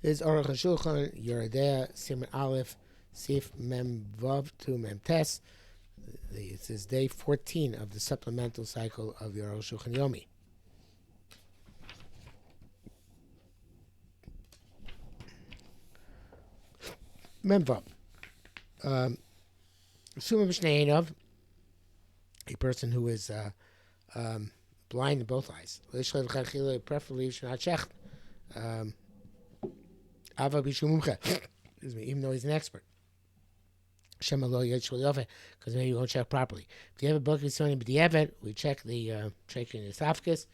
Is Arukh HaShulchan Yeridea Siman Aleph Sif Mem Vav to Mem Tes. This is day 14 of the supplemental cycle of the Arukh HaShulchan Yomi. Mem Vav. Suma Mishneinov, a person who is blind in both eyes. Preferably Ava Bishumumcha. Excuse me, even though he's an expert. Because maybe you won't check properly. If you have a book of Sony B'diavad, we check the checking the esophagus.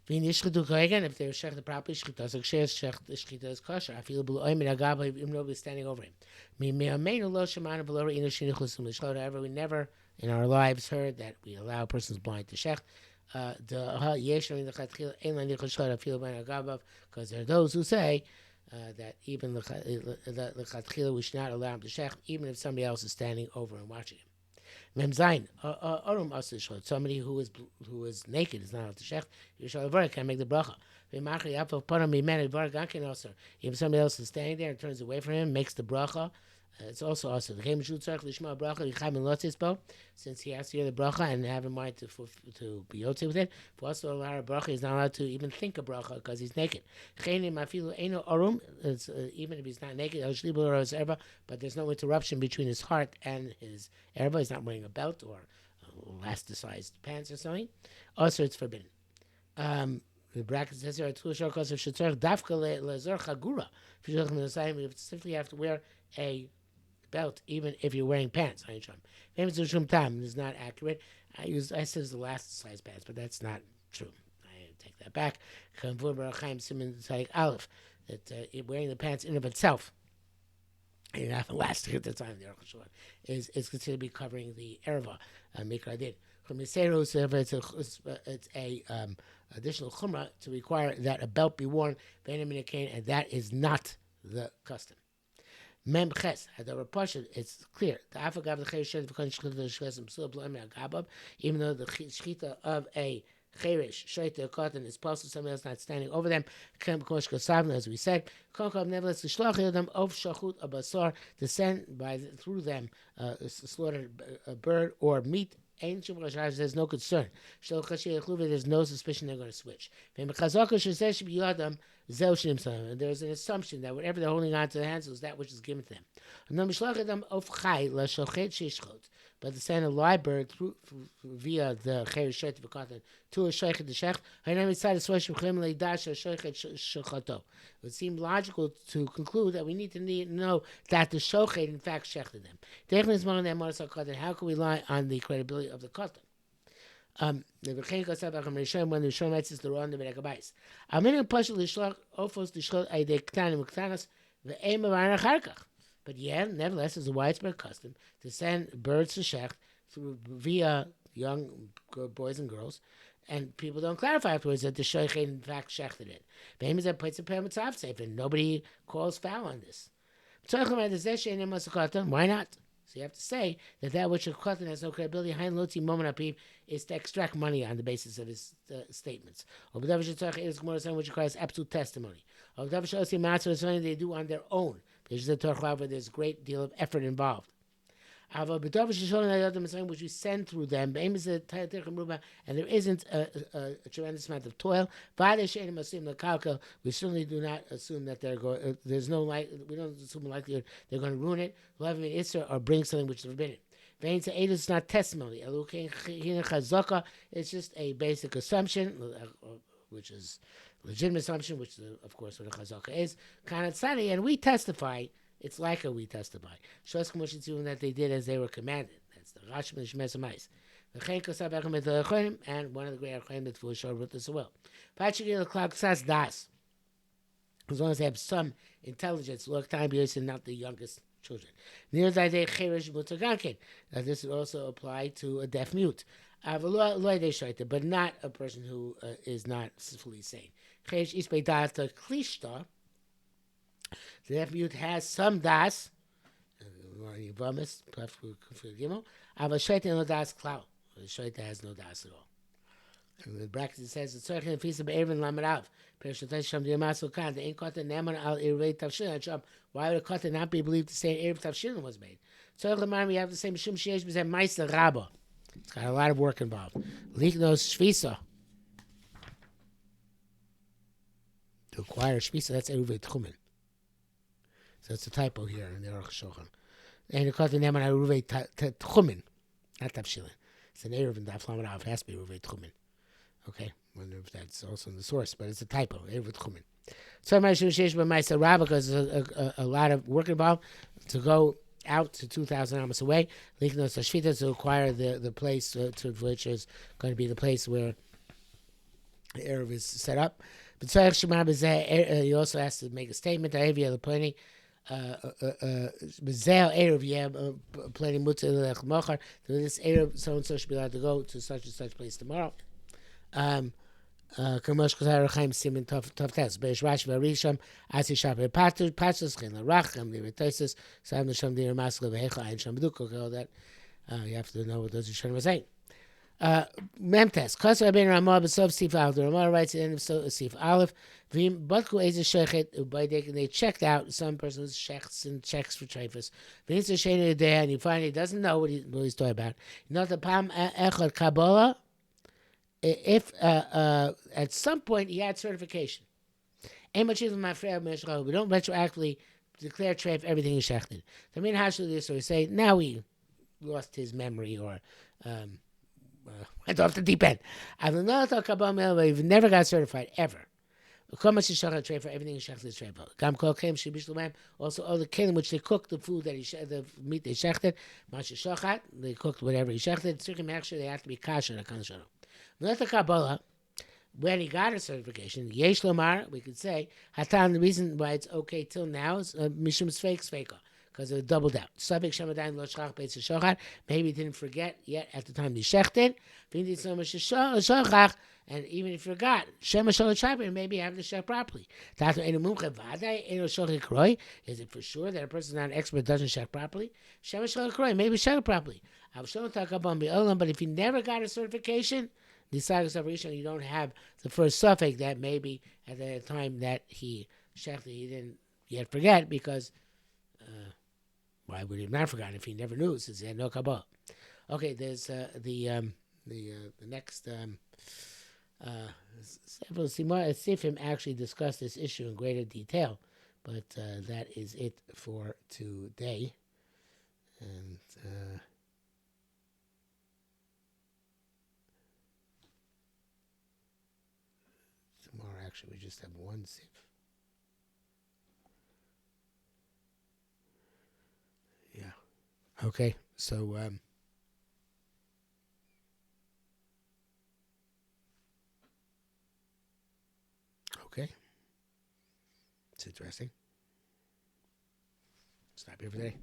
If they're checked properly, Shechita is kosher. I feel below him and Agaba, even though we're standing over him. However, we never in our lives heard that we allow persons blind to shech. Because there are those who say that even the we should not allow him to shech, even if somebody else is standing over and watching him. Somebody who is naked is not allowed to shech. You can make the bracha. If somebody else is standing there and turns away from him, makes the bracha. It's also awesome. Since he has to hear the bracha and have in mind to be yotze with it. For also a lot of bracha, he's not allowed to even think of bracha because he's naked. Even if he's not naked, but there's no interruption between his heart and his erva. He's not wearing a belt or elasticized pants or something. Also, it's forbidden. The bracket says here, we specifically have to wear a belt even if you're wearing pants. This is not accurate. I said it's the last size pants, but that's not true. I take that back. That wearing the pants in of itself, and not elastic at the time of the Arukh HaShulchan, is considered to be covering the erva. Mikra did. It's a additional chumrah to require that a belt be worn, and that is not the custom. Mem ches, it's clear. Even though the shechita of a cherish, shaita, cotton is possible, somebody else not standing over them, as we said, nevertheless, the shlach them of shachut abasar to send through them slaughtered a bird or meat. There's no concern. There's no suspicion they're going to switch. And there's an assumption that whatever they're holding on to the hands is that which is given to them. But to send a live bird via the cherishet v'katan to a sheikhet the sheikh, it would seem logical to conclude that we need to know that the shochet in fact shechted them. How can we rely on the credibility of the katan? When the Rishon writes this, the Ron the Berekabais. But yeah, nevertheless, it's a widespread custom to send birds to shech via young boys and girls, and people don't clarify afterwards that the sheikh in fact shechted it. And nobody calls foul on this. Why not? So you have to say that which a katan has no credibility is to extract money on the basis of his statements. Which requires absolute testimony. They do on their own. There's a there's a great deal of effort involved. Which we send through them, and there isn't a tremendous amount of toil. We certainly do not assume that they're going. There's no we don't assume the likelihood they're going to ruin it, or bring something which is forbidden. It's not testimony. It's just a basic assumption, which is legitimate assumption, which is, of course what a chazaka is. And we testify. It's like we testify. That they did as they were commanded. That's the Rashba and Shemes Amais. And one of the great Archaim that showed with this as well. As long as they have some intelligence, look time and not the youngest children. This would also apply to a deaf mute. But not a person who is not fully sane. The deaf mute has some das, but Shaita no das clout. Shaita has no das at all. And the bracket it says, "It's certain feast of Erevin Lamarav." The ain't caught the Naman al Irvei Tavshin. Why would a cotton not be believed to say Erev Tavshin was made? So we have the same Shum Sheish B'Zeh Meister Rabba. It's got a lot of work involved. Lichnos Shvisa. To acquire Shvisa, that's Eruvei Tchumen. So it's a typo here in the Arukh HaShulchan. And caught the Naman al Irvei Tchumen, not Tavshin. It's an Erev in Daf Lamarav. It has to be Eruvei Tchumen. Okay, I wonder if that's also in the source, but it's a typo. Eruvei Tchumen. So my Shum Sheish B'Meister Rabba, because there's a lot of work involved to go out to 2,000 amos away, Lichnos Shvita, to acquire the place to which is going to be the place where the Erev is set up. But he also has to make a statement. Plenty. This Erev, so and so should be allowed to go to such and such place tomorrow. Kamosh Kazar Chaim Simin Toftes, Beish Rashi Varisham, Asi Shaper Patus, Chen Laracham, the Retosis, Sam the Sham the Maskal, the Hecha, and Shambaduk, all that. You have to know what those Rishonim were saying. Memtes, Kosar Ben Ramah, Besov Sif Aleph. The Ramah writes at the end of Sif Aleph, Vim Batku Eza Shechet, they checked out some person's checks and checks for Trefus. Vince Shane there, and you find he doesn't know what he's talking about. You know the Pam Echad Kabbalah. If at some point he had certification, we don't retroactively declare treif everything he shechted. I mean, HaShulchan, or say now he lost his memory or went off the deep end. I've never got certified ever. Also, all the kelim which they cooked the food that the meat they shechted, they cooked whatever he shechted. They have to be kosher. Not the Kabbalah, when he got a certification, Yesh Lomar, we could say, Hatan, the reason why it's okay till now is Mishum Sfeika, because it doubled out. Sabik Shamadan Lo Shchach Beitz Shochat, maybe he didn't forget yet at the time he shechted. And even if you forgot, Shema Shalachapin, maybe you have to shech properly. Is it for sure that a person is not an expert doesn't shech properly? Shema Shalachroy, maybe shech properly. But if you never got a certification, the you don't have the first suffix that maybe at the time that he shechted he didn't yet forget, because why would he have not forgotten if he never knew, since he had no kabbalah? Okay, there's the next several Sifim actually discuss this issue in greater detail, but that is it for today. And tomorrow, actually, we just have one Sif. Yeah. Okay. So, okay. It's interesting. Stop here for today.